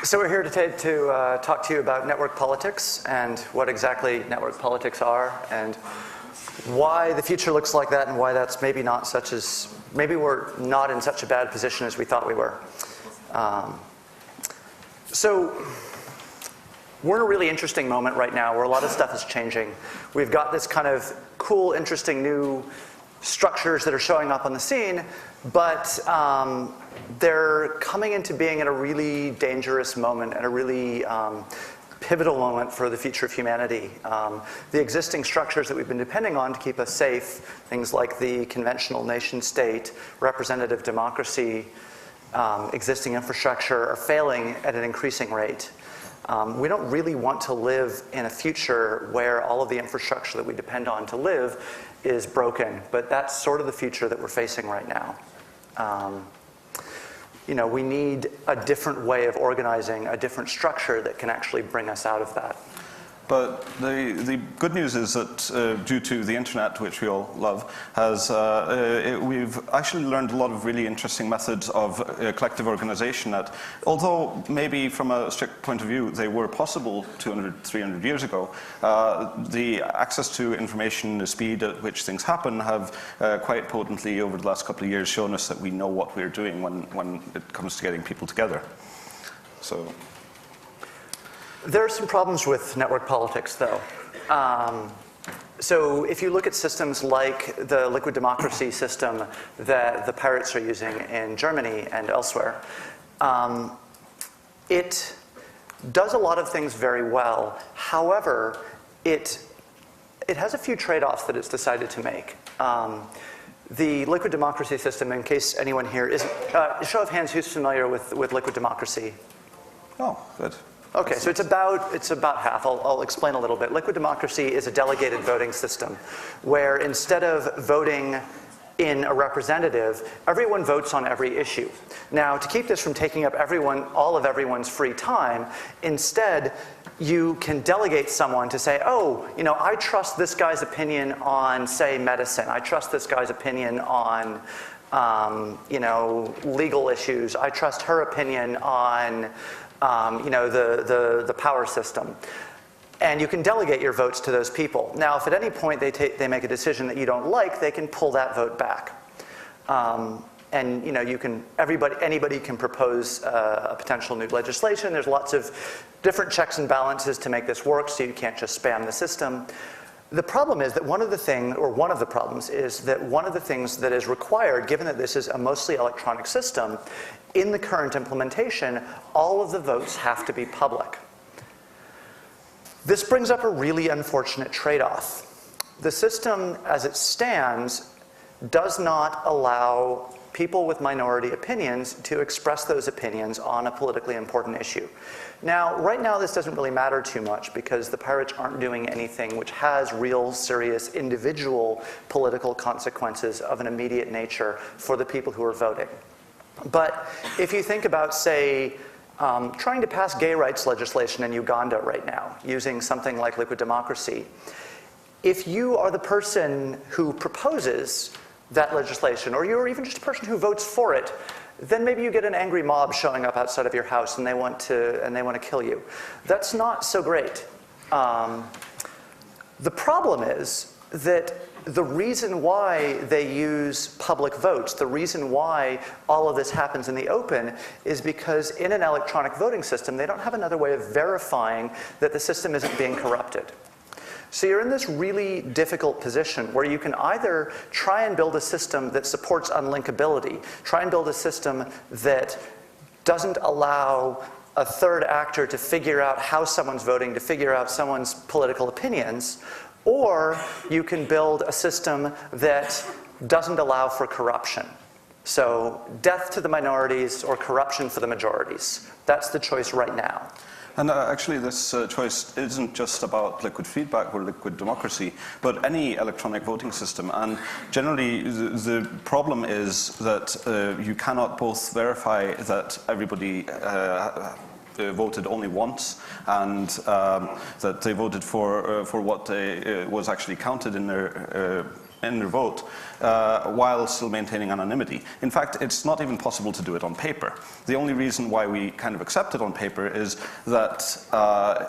So we're here today to talk to you about network politics and what exactly network politics are and why the future looks like that and why that's maybe we're not in such a bad position as we thought we were. So we're in a really interesting moment right now where a lot of stuff is changing. We've got this kind of cool, interesting new structures that are showing up on the scene, but they're coming into being at a really dangerous moment and a really pivotal moment for the future of humanity. The existing structures that we've been depending on to keep us safe, things like the conventional nation state, representative democracy, existing infrastructure, are failing at an increasing rate. We don't really want to live in a future where all of the infrastructure that we depend on to live is broken, but that's sort of the future that we're facing right now. We need a different way of organizing, a different structure that can actually bring us out of that. But the good news is that due to the internet, which we all love, we've actually learned a lot of really interesting methods of collective organization that, although maybe from a strict point of view they were possible 200, 300 years ago, the access to information, the speed at which things happen have quite potently over the last couple of years shown us that we know what we're doing when it comes to getting people together. There are some problems with network politics, though. So if you look at systems like the liquid democracy system that the pirates are using in Germany and elsewhere, it does a lot of things very well. However, it has a few trade-offs that it's decided to make. The liquid democracy system, in case anyone here isn't, show of hands, who's familiar with liquid democracy? Oh, good. Okay, so it's about half. I'll explain a little bit. Liquid democracy is a delegated voting system where instead of voting in a representative, everyone votes on every issue. Now, to keep this from taking up all of everyone's free time, instead you can delegate someone to say, I trust this guy's opinion on, say, medicine. I trust this guy's opinion on legal issues. I trust her opinion on the power system. And you can delegate your votes to those people. Now, if at any point they make a decision that you don't like, they can pull that vote back. Anybody can propose a potential new legislation. There's lots of different checks and balances to make this work, so you can't just spam the system. The problem is that one of the things that is required, given that this is a mostly electronic system, in the current implementation, all of the votes have to be public. This brings up a really unfortunate trade-off. The system, as it stands, does not allow people with minority opinions to express those opinions on a politically important issue. Now, right now this doesn't really matter too much because the pirates aren't doing anything which has real, serious, individual political consequences of an immediate nature for the people who are voting. But if you think about, say, trying to pass gay rights legislation in Uganda right now, using something like liquid democracy, if you are the person who proposes that legislation, or you're even just a person who votes for it, then maybe you get an angry mob showing up outside of your house and they want to kill you. That's not so great. The problem is that the reason why they use public votes, the reason why all of this happens in the open, is because in an electronic voting system, they don't have another way of verifying that the system isn't being corrupted. So you're in this really difficult position where you can either try and build a system that supports unlinkability, try and build a system that doesn't allow a third actor to figure out how someone's voting, to figure out someone's political opinions, or you can build a system that doesn't allow for corruption. So death to the minorities or corruption for the majorities. That's the choice right now. And actually this choice isn't just about liquid feedback or liquid democracy, but any electronic voting system. And generally the problem is that you cannot both verify that everybody voted only once and that they voted for what was actually counted in their in their vote while still maintaining anonymity. In fact, it's not even possible to do it on paper. The only reason why we kind of accept it on paper is that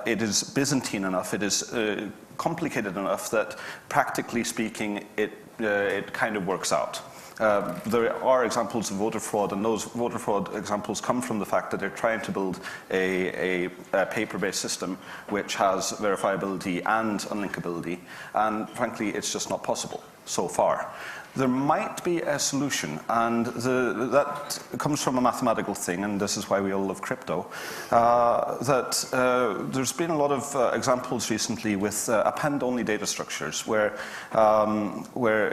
it is Byzantine enough, it is complicated enough that, practically speaking, it kind of works out. There are examples of voter fraud, and those voter fraud examples come from the fact that they're trying to build a paper-based system which has verifiability and unlinkability, and frankly, it's just not possible so far. There might be a solution, and that comes from a mathematical thing, and this is why we all love crypto, that there's been a lot of examples recently with append-only data structures, where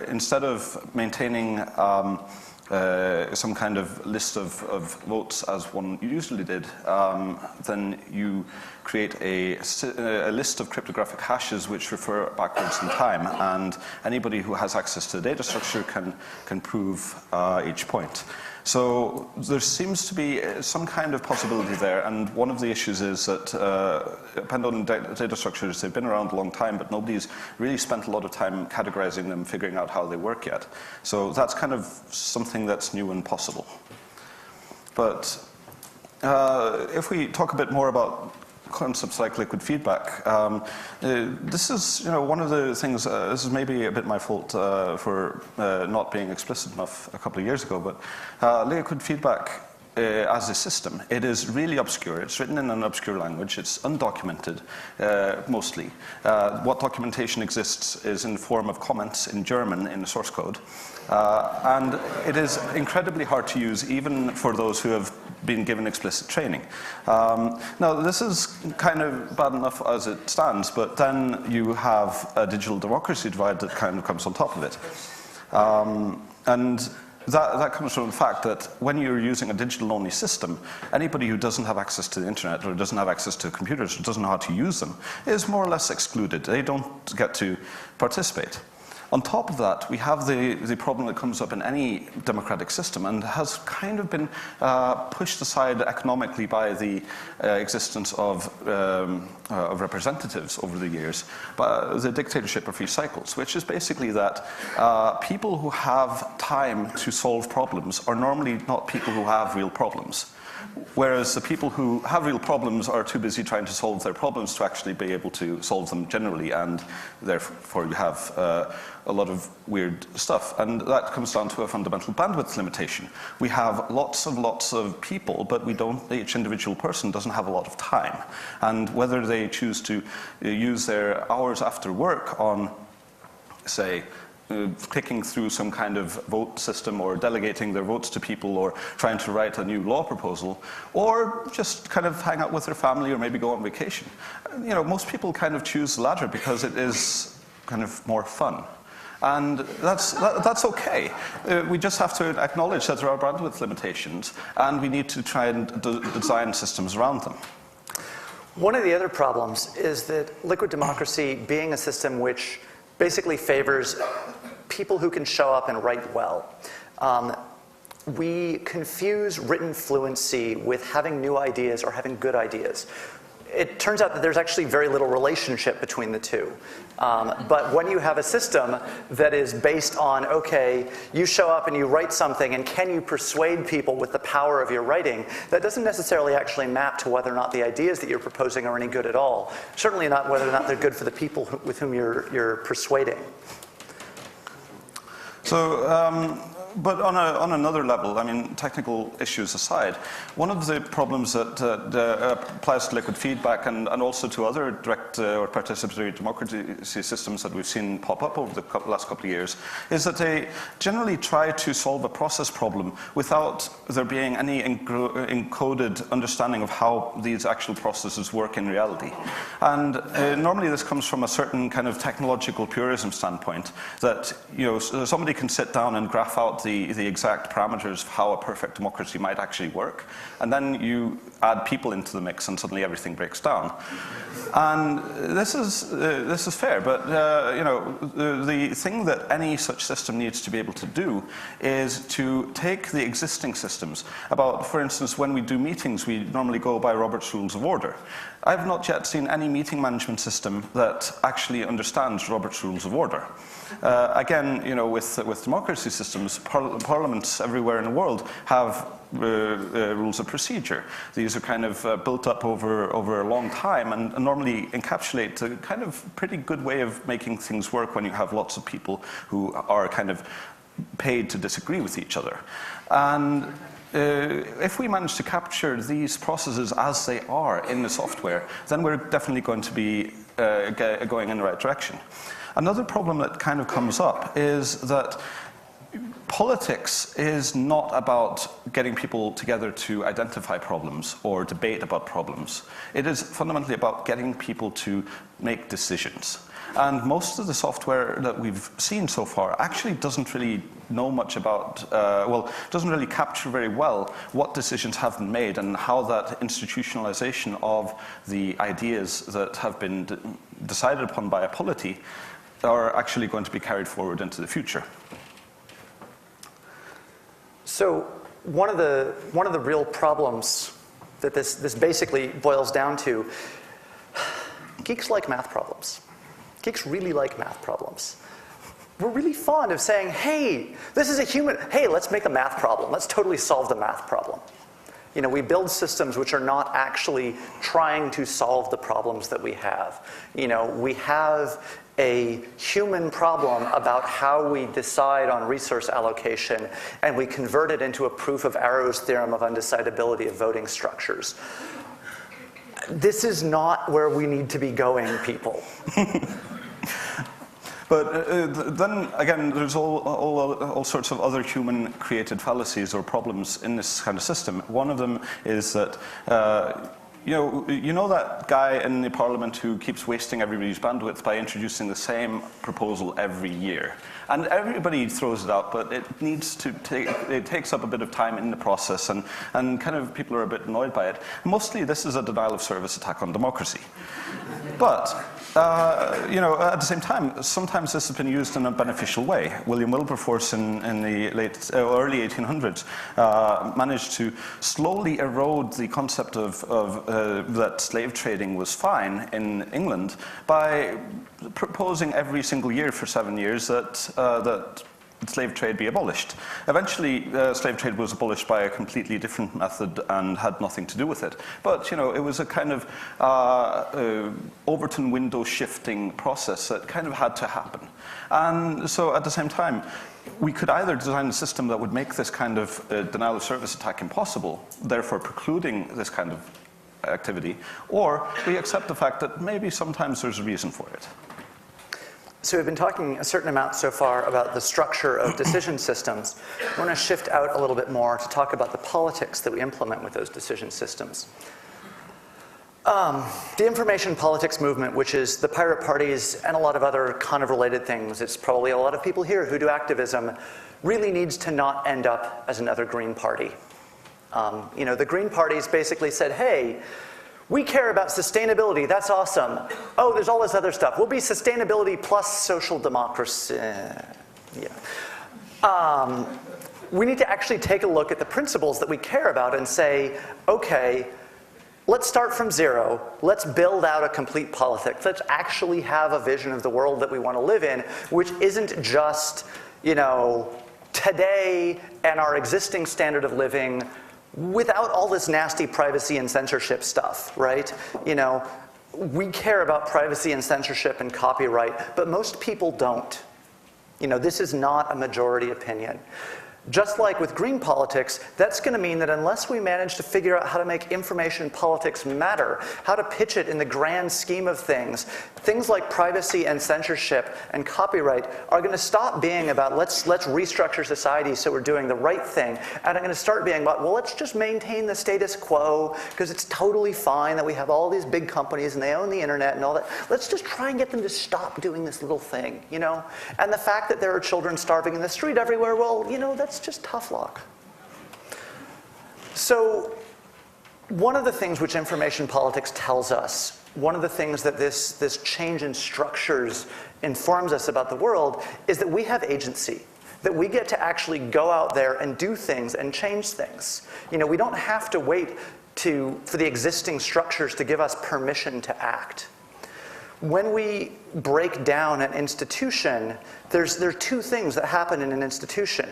instead of maintaining some kind of list of votes as one usually did, then you create a list of cryptographic hashes which refer backwards in time, and anybody who has access to the data structure can prove each point. So there seems to be some kind of possibility there, and one of the issues is that append-only data structures, they've been around a long time, but nobody's really spent a lot of time categorizing them, figuring out how they work yet. So that's kind of something that's new and possible. But if we talk a bit more about concepts like liquid feedback. This is, one of the things, this is maybe a bit my fault for not being explicit enough a couple of years ago, but liquid feedback as a system, it is really obscure. It's written in an obscure language. It's undocumented, mostly. What documentation exists is in the form of comments in German in the source code. And it is incredibly hard to use, even for those who have been given explicit training. Now, this is kind of bad enough as it stands, but then you have a digital democracy divide that kind of comes on top of it. And that comes from the fact that when you're using a digital-only system, anybody who doesn't have access to the internet or doesn't have access to computers or doesn't know how to use them is more or less excluded. They don't get to participate. On top of that, we have the problem that comes up in any democratic system and has kind of been pushed aside economically by the existence of representatives over the years, by the dictatorship of free cycles, which is basically that people who have time to solve problems are normally not people who have real problems. Whereas the people who have real problems are too busy trying to solve their problems to actually be able to solve them generally, and therefore you have a lot of weird stuff. And that comes down to a fundamental bandwidth limitation. We have lots of people, but each individual person doesn't have a lot of time. And whether they choose to use their hours after work on, say, clicking through some kind of vote system or delegating their votes to people or trying to write a new law proposal, or just kind of hang out with their family or maybe go on vacation. Most people kind of choose the latter because it is kind of more fun. And that's okay. We just have to acknowledge that there are bandwidth limitations, and we need to try and design systems around them. One of the other problems is that liquid democracy, being a system which basically favors people who can show up and write well. We confuse written fluency with having new ideas or having good ideas. It turns out that there's actually very little relationship between the two. But when you have a system that is based on, okay, you show up and you write something, and can you persuade people with the power of your writing, that doesn't necessarily actually map to whether or not the ideas that you're proposing are any good at all. Certainly not whether or not they're good for the people with whom you're persuading. So, but on another level, technical issues aside, one of the problems that applies to liquid feedback and also to other direct or participatory democracy systems that we've seen pop up over the last couple of years is that they generally try to solve a process problem without there being any encoded understanding of how these actual processes work in reality. And normally this comes from a certain kind of technological purism standpoint that somebody can sit down and graph out not the exact parameters of how a perfect democracy might actually work. And then you add people into the mix and suddenly everything breaks down. And this is fair, but the thing that any such system needs to be able to do is to take the existing systems. For instance, when we do meetings, we normally go by Robert's Rules of Order. I've not yet seen any meeting management system that actually understands Robert's Rules of Order. Again, with democracy systems, parliaments everywhere in the world have rules of procedure. These are kind of built up over a long time and normally encapsulate a kind of pretty good way of making things work when you have lots of people who are kind of paid to disagree with each other. And if we manage to capture these processes as they are in the software, then we're definitely going to be going in the right direction. Another problem that kind of comes up is that politics is not about getting people together to identify problems or debate about problems. It is fundamentally about getting people to make decisions. And most of the software that we've seen so far actually doesn't really know much about, doesn't really capture very well what decisions have been made and how that institutionalization of the ideas that have been decided upon by a polity are actually going to be carried forward into the future. So one of the real problems that this basically boils down to, geeks like math problems. Geeks really like math problems. We're really fond of saying, hey, this is a human, hey, let's make a math problem. Let's totally solve the math problem. We build systems which are not actually trying to solve the problems that we have. We have a human problem about how we decide on resource allocation, and we convert it into a proof of Arrow's theorem of undecidability of voting structures. This is not where we need to be going, people. But then again, there's all sorts of other human-created fallacies or problems in this kind of system. One of them is that you know that guy in the parliament who keeps wasting everybody's bandwidth by introducing the same proposal every year. And everybody throws it out, but it takes up a bit of time in the process, and kind of people are a bit annoyed by it. Mostly this is a denial of service attack on democracy. But at the same time, sometimes this has been used in a beneficial way. William Wilberforce in the early 1800s managed to slowly erode the concept of that slave trading was fine in England by proposing every single year for 7 years that slave trade be abolished. Eventually, slave trade was abolished by a completely different method and had nothing to do with it. But, it was a kind of Overton window shifting process that kind of had to happen. And so at the same time, we could either design a system that would make this kind of denial of service attack impossible, therefore precluding this kind of activity, or we accept the fact that maybe sometimes there's a reason for it. So we've been talking a certain amount so far about the structure of decision systems. I want to shift out a little bit more to talk about the politics that we implement with those decision systems. The information politics movement, which is the pirate parties and a lot of other kind of related things, it's probably a lot of people here who do activism, really needs to not end up as another Green Party. The Green parties basically said, hey, we care about sustainability, that's awesome. Oh, there's all this other stuff. We'll be sustainability plus social democracy. We need to actually take a look at the principles that we care about and say, okay, let's start from zero. Let's build out a complete politics. Let's actually have a vision of the world that we want to live in, which isn't just, today and our existing standard of living without all this nasty privacy and censorship stuff, right? We care about privacy and censorship and copyright, but most people don't. This is not a majority opinion. Just like with green politics, that's going to mean that unless we manage to figure out how to make information politics matter, how to pitch it in the grand scheme of things, things like privacy and censorship and copyright are going to stop being about let's restructure society so we're doing the right thing, and are going to start being about, well, let's just maintain the status quo because it's totally fine that we have all these big companies and they own the internet and all that. Let's just try and get them to stop doing this little thing, you know? And the fact that there are children starving in the street everywhere, well, you know, that's just tough luck. So one of the things which information politics tells us, one of the things that this change in structures informs us about the world is that we have agency, that we get to actually go out there and do things and change things. You know, we don't have to wait for the existing structures to give us permission to act. When we break down an institution, there are two things that happen in an institution.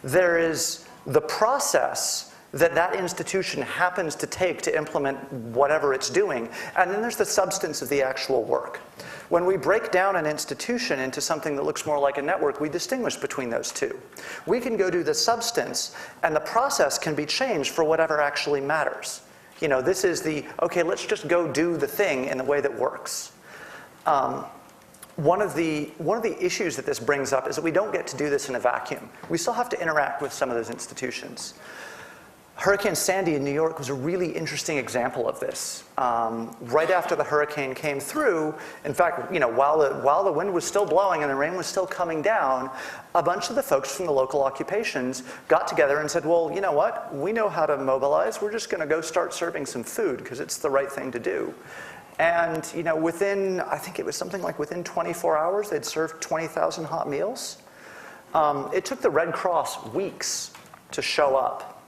There is the process that institution happens to take to implement whatever it's doing, and then there's the substance of the actual work. When we break down an institution into something that looks more like a network, we distinguish between those two. We can go do the substance, and the process can be changed for whatever actually matters. You know, this is the, okay, let's just go do the thing in the way that works. One of the issues that this brings up is that we don't get to do this in a vacuum. We still have to interact with some of those institutions. Hurricane Sandy in New York was a really interesting example of this. Right after the hurricane came through, in fact, you know, while the wind was still blowing and the rain was still coming down, a bunch of the folks from the local occupations got together and said, well, you know what? We know how to mobilize. We're just going to go start serving some food because it's the right thing to do. And, you know, within, I think it was something like within 24 hours, they'd served 20,000 hot meals. It took the Red Cross weeks to show up.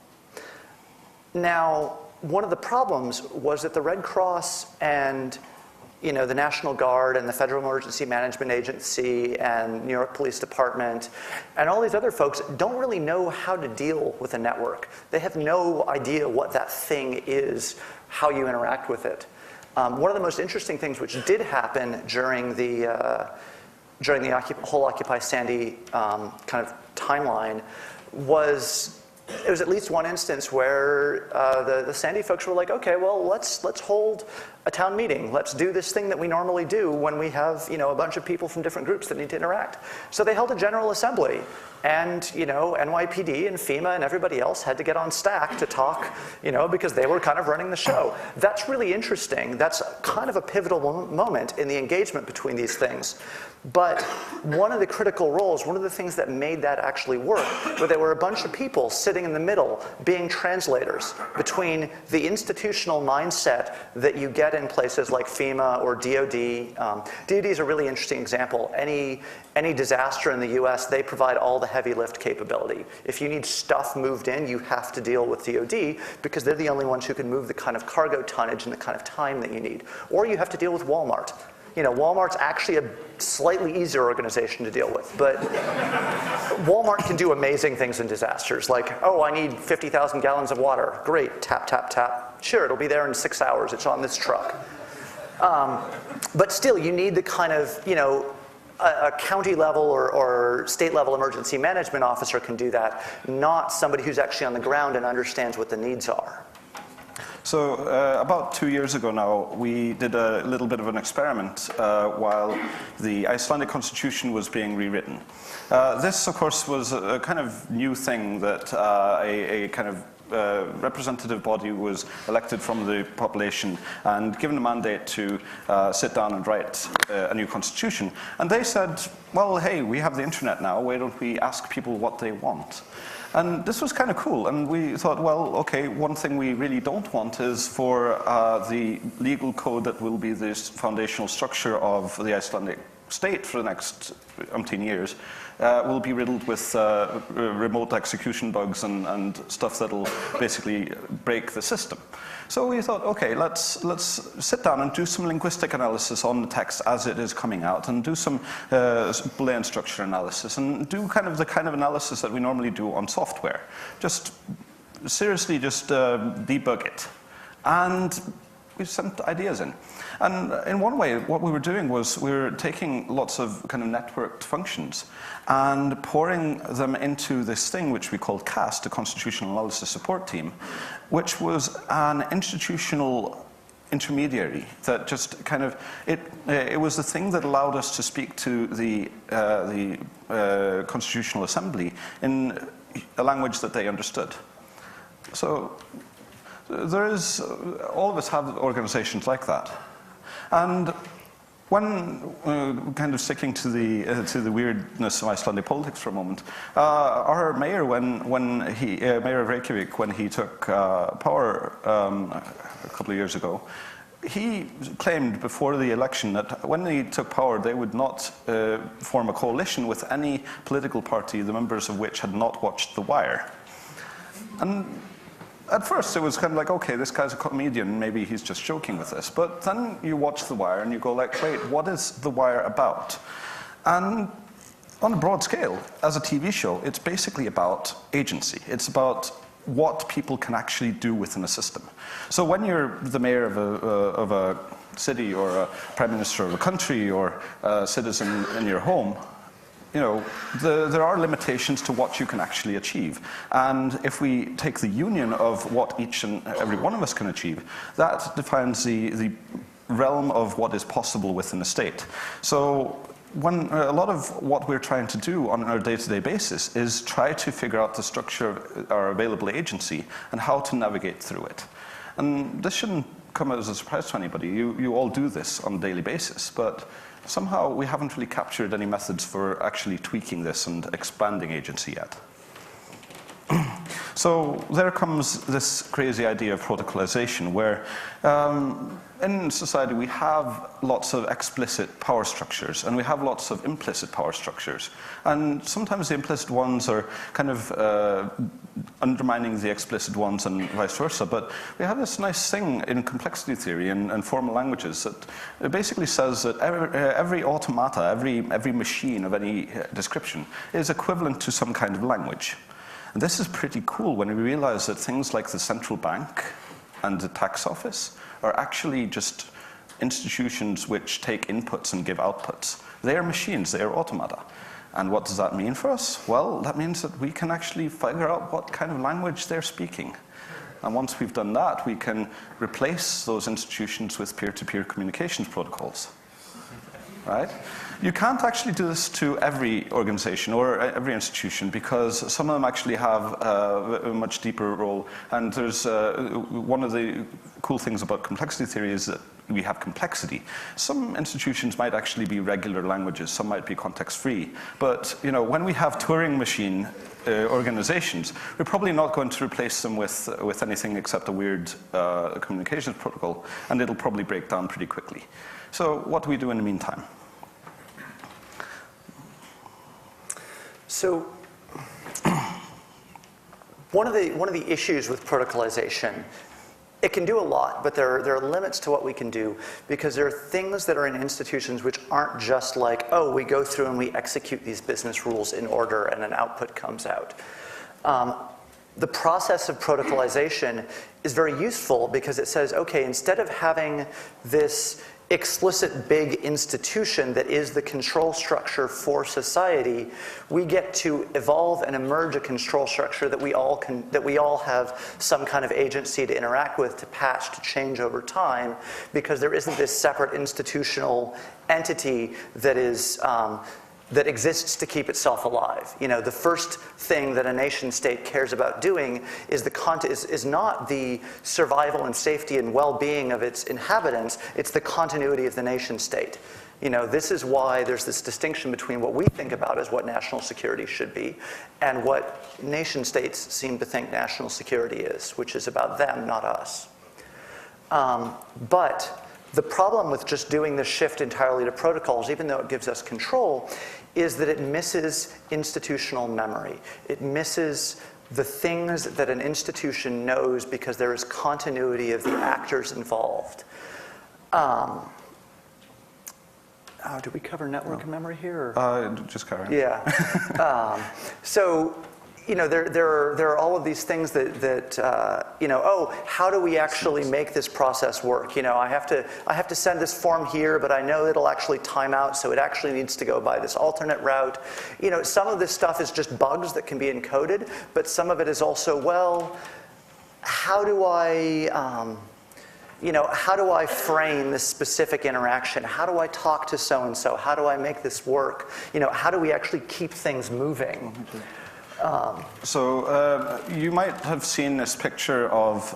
Now, one of the problems was that the Red Cross and, you know, the National Guard and the Federal Emergency Management Agency and New York Police Department and all these other folks don't really know how to deal with a network. They have no idea what that thing is, how you interact with it. One of the most interesting things which did happen during the whole Occupy Sandy kind of timeline was there was at least one instance where the Sandy folks were like, okay, well, let's hold a town meeting. Let's do this thing that we normally do when we have, you know, a bunch of people from different groups that need to interact. So they held a general assembly, and, you know, NYPD and FEMA and everybody else had to get on stack to talk, you know, because they were kind of running the show. That's really interesting. That's kind of a pivotal moment in the engagement between these things. But one of the critical roles, one of the things that made that actually work, was there were a bunch of people sitting in the middle being translators between the institutional mindset that you get in places like FEMA or DoD. DoD is a really interesting example. Any disaster in the US, they provide all the heavy lift capability. If you need stuff moved in, you have to deal with DoD because they're the only ones who can move the kind of cargo tonnage and the kind of time that you need. Or you have to deal with Walmart. You know, Walmart's actually a slightly easier organization to deal with, but Walmart can do amazing things in disasters, like, oh, I need 50,000 gallons of water. Great, tap, tap, tap. Sure, it'll be there in 6 hours. It's on this truck. But still, you need the kind of, you know, a county level or state level emergency management officer can do that, not somebody who's actually on the ground and understands what the needs are. So about 2 years ago now, we did a little bit of an experiment while the Icelandic constitution was being rewritten. This, of course, was a kind of new thing that a kind of representative body was elected from the population and given a mandate to sit down and write a new constitution. And they said, well, hey, we have the internet now, why don't we ask people what they want? And this was kind of cool, and we thought, well, okay, one thing we really don't want is for the legal code that will be this foundational structure of the Icelandic state for the next umpteen years will be riddled with remote execution bugs and stuff that'll basically break the system. So we thought, okay, let's sit down and do some linguistic analysis on the text as it is coming out, and do some Boolean structure analysis, and do the kind of analysis that we normally do on software. Just seriously, just debug it. And we sent ideas in. And in one way, what we were doing was we were taking lots of kind of networked functions and pouring them into this thing which we called CAST, the Constitutional Analysis Support Team, which was an institutional intermediary that just kind of, it was the thing that allowed us to speak to the Constitutional Assembly in a language that they understood. So there is, all of us have organizations like that. And when, kind of sticking to the weirdness of Icelandic politics for a moment, our mayor, Mayor of Reykjavik, when he took power a couple of years ago, he claimed before the election that when he took power, they would not form a coalition with any political party, the members of which had not watched The Wire. And at first, it was kind of like, okay, this guy's a comedian, maybe he's just joking with this. But then you watch The Wire and you go like, wait, what is The Wire about? And on a broad scale, as a TV show, it's basically about agency. It's about what people can actually do within a system. So when you're the mayor of a city or a prime minister of a country or a citizen in your home, you know, there are limitations to what you can actually achieve. And if we take the union of what each and every one of us can achieve, that defines the realm of what is possible within a state. So when a lot of what we're trying to do on our day-to-day basis is try to figure out the structure of our available agency and how to navigate through it. And this shouldn't come as a surprise to anybody. You all do this on a daily basis, but somehow we haven't really captured any methods for actually tweaking this and expanding agency yet. So there comes this crazy idea of protocolization, where in society we have lots of explicit power structures and we have lots of implicit power structures. And sometimes the implicit ones are kind of undermining the explicit ones and vice versa. But we have this nice thing in complexity theory and formal languages that it basically says that every automata, every machine of any description is equivalent to some kind of language. And this is pretty cool when we realize that things like the central bank and the tax office are actually just institutions which take inputs and give outputs. They are machines, they are automata. And what does that mean for us? Well, that means that we can actually figure out what kind of language they're speaking. And once we've done that, we can replace those institutions with peer-to-peer communications protocols. Right? You can't actually do this to every organization or every institution because some of them actually have a much deeper role. And there's one of the cool things about complexity theory is that we have complexity. Some institutions might actually be regular languages, some might be context-free. But you know, when we have Turing machine organizations, we're probably not going to replace them with anything except a weird communications protocol, and it'll probably break down pretty quickly. So what do we do in the meantime? So one of the issues with protocolization, it can do a lot, but there are limits to what we can do because there are things that are in institutions which aren't just like, oh, we go through and we execute these business rules in order and an output comes out. The process of protocolization is very useful because it says, okay, instead of having this explicit big institution that is the control structure for society, we get to evolve and emerge a control structure that we all have some kind of agency to interact with, to patch, to change over time, because there isn't this separate institutional entity that is that exists to keep itself alive. You know, the first thing that a nation state cares about doing is is not the survival and safety and well-being of its inhabitants, it's the continuity of the nation state. You know, this is why there's this distinction between what we think about as what national security should be and what nation states seem to think national security is, which is about them, not us. But the problem with just doing the shift entirely to protocols, even though it gives us control, is that it misses institutional memory. It misses the things that an institution knows because there is continuity of the actors involved. Did we cover network memory here? Just carry on. Yeah. So, there are all of these things that oh, how do we actually make this process work? I have to send this form here, but I know it'll actually time out, so it actually needs to go by this alternate route. Some of this stuff is just bugs that can be encoded, but some of it is also, well, how do I frame this specific interaction? How do I talk to so-and-so? How do I make this work? How do we actually keep things moving? So you might have seen this picture of,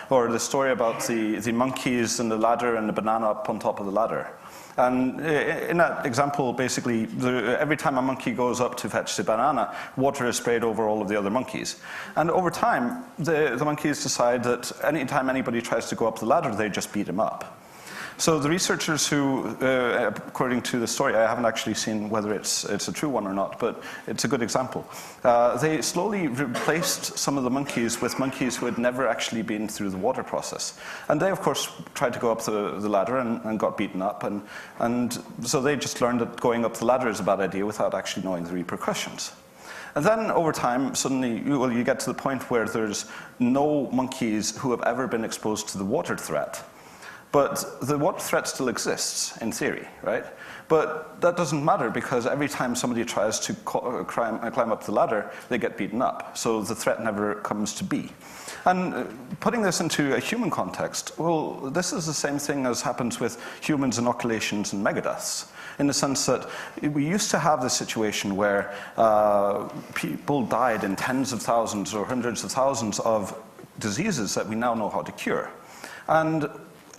or the story about the monkeys and the ladder and the banana up on top of the ladder. And in that example, basically, every time a monkey goes up to fetch the banana, water is sprayed over all of the other monkeys. And over time, the monkeys decide that anytime anybody tries to go up the ladder, they just beat him up. So the researchers who, according to the story, I haven't actually seen whether it's a true one or not, but it's a good example. They slowly replaced some of the monkeys with monkeys who had never actually been through the water process. And they, of course, tried to go up the ladder and got beaten up. And so they just learned that going up the ladder is a bad idea without actually knowing the repercussions. And then over time, suddenly, you get to the point where there's no monkeys who have ever been exposed to the water threat. But the water threat still exists, in theory, right? But that doesn't matter because every time somebody tries to climb up the ladder, they get beaten up. So the threat never comes to be. And putting this into a human context, well, this is the same thing as happens with humans' inoculations and megadeaths, in the sense that we used to have this situation where people died in tens of thousands or hundreds of thousands of diseases that we now know how to cure. And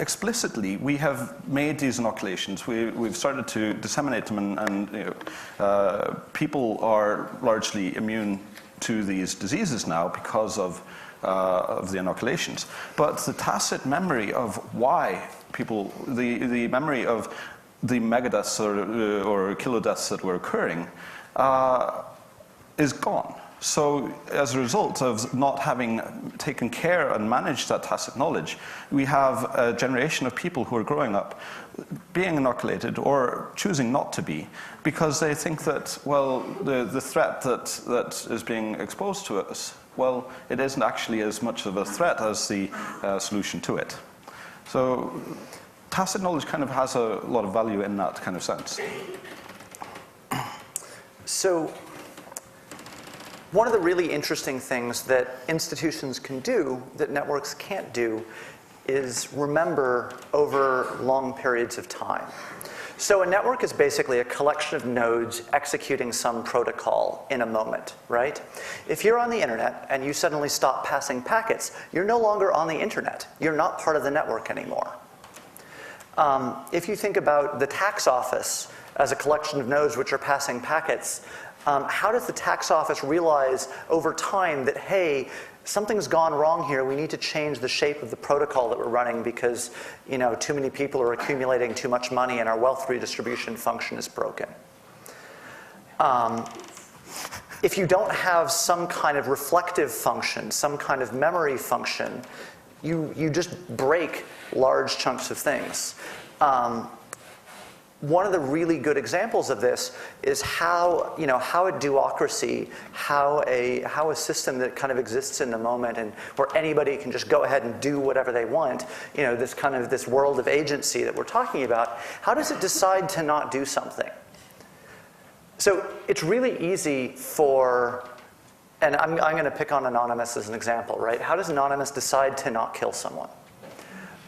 explicitly, we have made these inoculations. We've started to disseminate them, and people are largely immune to these diseases now because of the inoculations. But the tacit memory of why people, the memory of the megadeaths or kilodeaths that were occurring is gone. So as a result of not having taken care and managed that tacit knowledge, we have a generation of people who are growing up being inoculated or choosing not to be because they think that, well, the threat that is being exposed to us, well, it isn't actually as much of a threat as the solution to it. So tacit knowledge kind of has a lot of value in that kind of sense. So one of the really interesting things that institutions can do that networks can't do is remember over long periods of time. So a network is basically a collection of nodes executing some protocol in a moment, right? If you're on the internet and you suddenly stop passing packets, you're no longer on the internet. You're not part of the network anymore. If you think about the tax office as a collection of nodes which are passing packets, how does the tax office realize over time that, hey, something's gone wrong here, we need to change the shape of the protocol that we're running because too many people are accumulating too much money and our wealth redistribution function is broken? If you don't have some kind of reflective function, some kind of memory function, you just break large chunks of things. One of the really good examples of this is how a duocracy, how a system that kind of exists in the moment and where anybody can just go ahead and do whatever they want, this world of agency that we're talking about, how does it decide to not do something? So it's really easy for, and I'm going to pick on Anonymous as an example, right? How does Anonymous decide to not kill someone?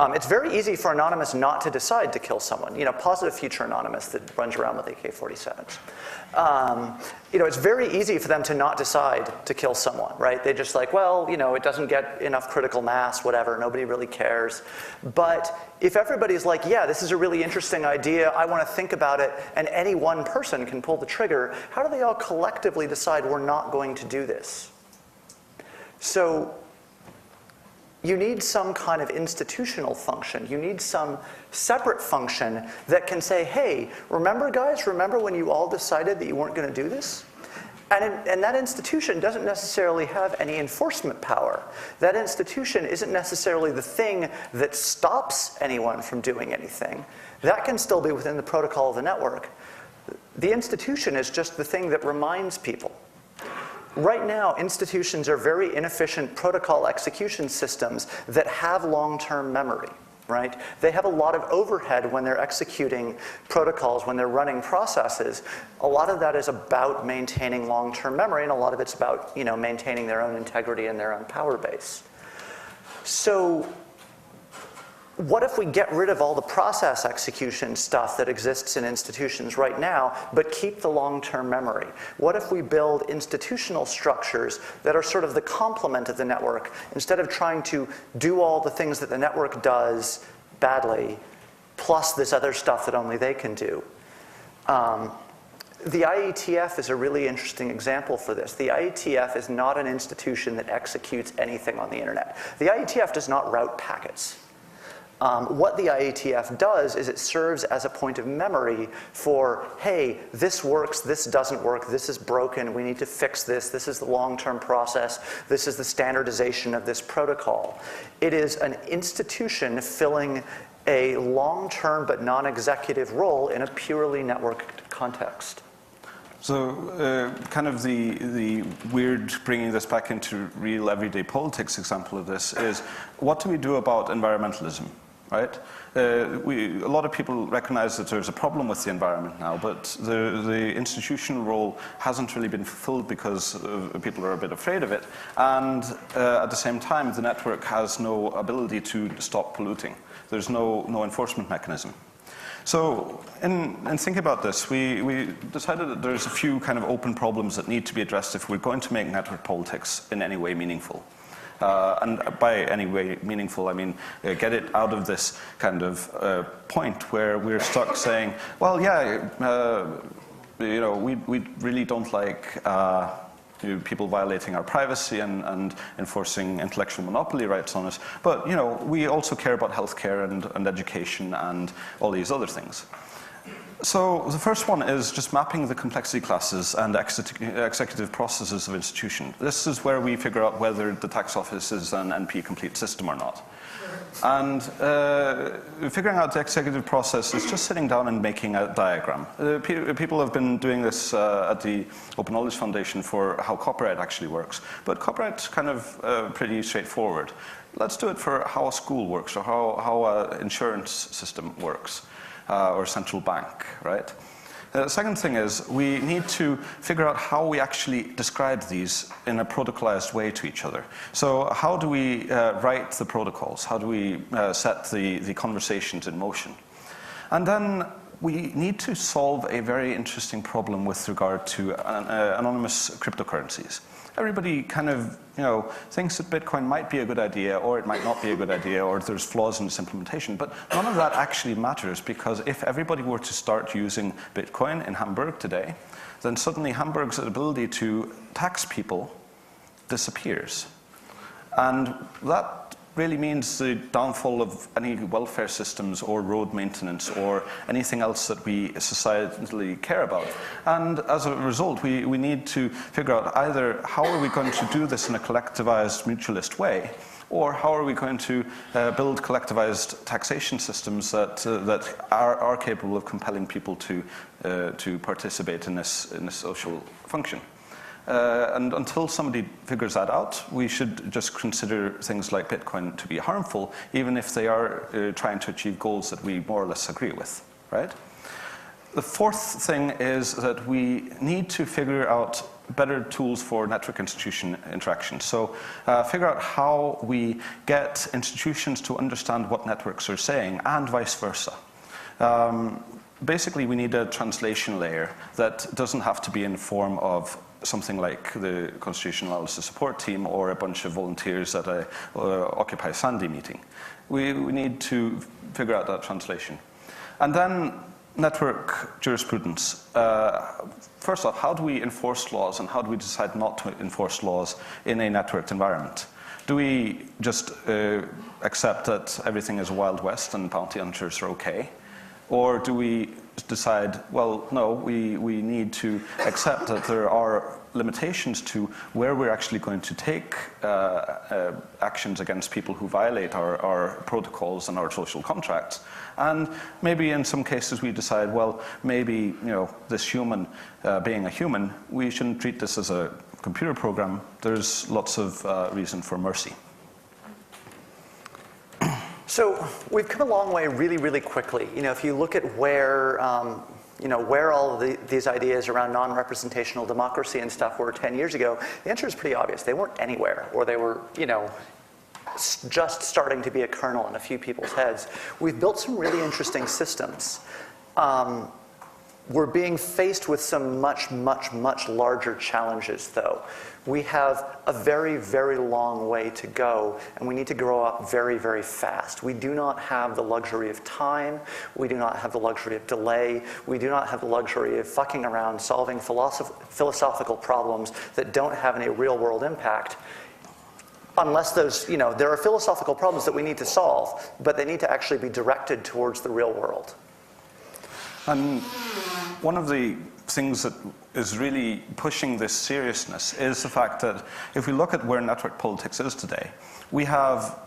It's very easy for Anonymous not to decide to kill someone. Positive Future Anonymous that runs around with AK-47s. It's very easy for them to not decide to kill someone, right? They just like, well, it doesn't get enough critical mass, whatever, nobody really cares. But if everybody's like, yeah, this is a really interesting idea, I want to think about it, and any one person can pull the trigger, how do they all collectively decide we're not going to do this? So you need some kind of institutional function. You need some separate function that can say, hey, remember guys, remember when you all decided that you weren't going to do this? And that institution doesn't necessarily have any enforcement power. That institution isn't necessarily the thing that stops anyone from doing anything. That can still be within the protocol of the network. The institution is just the thing that reminds people. Right now, institutions are very inefficient protocol execution systems that have long-term memory, right? They have a lot of overhead when they're executing protocols, when they're running processes. A lot of that is about maintaining long-term memory, and a lot of it's about, maintaining their own integrity and their own power base. So what if we get rid of all the process execution stuff that exists in institutions right now, but keep the long-term memory? What if we build institutional structures that are sort of the complement of the network, instead of trying to do all the things that the network does badly, plus this other stuff that only they can do? The IETF is a really interesting example for this. The IETF is not an institution that executes anything on the internet. The IETF does not route packets. What the IETF does is it serves as a point of memory for, hey, this works, this doesn't work, this is broken, we need to fix this, this is the long-term process, this is the standardization of this protocol. It is an institution filling a long-term but non-executive role in a purely networked context. So kind of the weird bringing this back into real everyday politics example of this is, what do we do about environmentalism? Right? A lot of people recognize that there's a problem with the environment now, but the institutional role hasn't really been fulfilled because people are a bit afraid of it. And at the same time, the network has no ability to stop polluting. There's no enforcement mechanism. So in thinking about this, we decided that there's a few kind of open problems that need to be addressed if we're going to make network politics in any way meaningful. And by any way meaningful, I mean get it out of this kind of point where we're stuck saying, well, yeah, we really don't like people violating our privacy and enforcing intellectual monopoly rights on us, but we also care about healthcare and education and all these other things. So the first one is just mapping the complexity classes and executive processes of institution. This is where we figure out whether the tax office is an NP-complete system or not. And figuring out the executive process is just sitting down and making a diagram. People have been doing this at the Open Knowledge Foundation for how copyright actually works. But copyright's kind of pretty straightforward. Let's do it for how a school works or how an insurance system works. Or central bank, right? The second thing is we need to figure out how we actually describe these in a protocolized way to each other. So how do we write the protocols? How do we set the conversations in motion? And then we need to solve a very interesting problem with regard to anonymous cryptocurrencies. Everybody kind of, thinks that Bitcoin might be a good idea, or it might not be a good idea, or there's flaws in its implementation. But none of that actually matters, because if everybody were to start using Bitcoin in Hamburg today, then suddenly Hamburg's ability to tax people disappears. And that really means the downfall of any welfare systems or road maintenance or anything else that we societally care about. And as a result, we need to figure out either how are we going to do this in a collectivized mutualist way, or how are we going to build collectivized taxation systems that are capable of compelling people to participate in this social function. And until somebody figures that out, we should just consider things like Bitcoin to be harmful, even if they are trying to achieve goals that we more or less agree with, right? The fourth thing is that we need to figure out better tools for network institution interaction. So figure out how we get institutions to understand what networks are saying, and vice versa. Basically, we need a translation layer that doesn't have to be in the form of something like the Constitutional Analysis Support Team or a bunch of volunteers at a Occupy Sandy meeting. We need to figure out that translation. And then network jurisprudence. First off, how do we enforce laws, and how do we decide not to enforce laws in a networked environment? Do we just accept that everything is Wild West and bounty hunters are okay? Or do we decide, well, no, we need to accept that there are limitations to where we're actually going to take actions against people who violate our protocols and our social contracts. And maybe in some cases we decide, well, maybe this human being a human, we shouldn't treat this as a computer program, there's lots of reason for mercy. So we've come a long way really, really quickly. You know, if you look at where, where all of these ideas around non-representational democracy and stuff were 10 years ago, the answer is pretty obvious. They weren't anywhere, or they were, just starting to be a kernel in a few people's heads. We've built some really interesting systems. We're being faced with some much, much, much larger challenges, though. We have a very, very long way to go, and we need to grow up very, very fast. We do not have the luxury of time. We do not have the luxury of delay. We do not have the luxury of fucking around solving philosophical problems that don't have any real-world impact. Unless those, there are philosophical problems that we need to solve, but they need to actually be directed towards the real world. And one of the things that is really pushing this seriousness is the fact that if we look at where network politics is today, we have,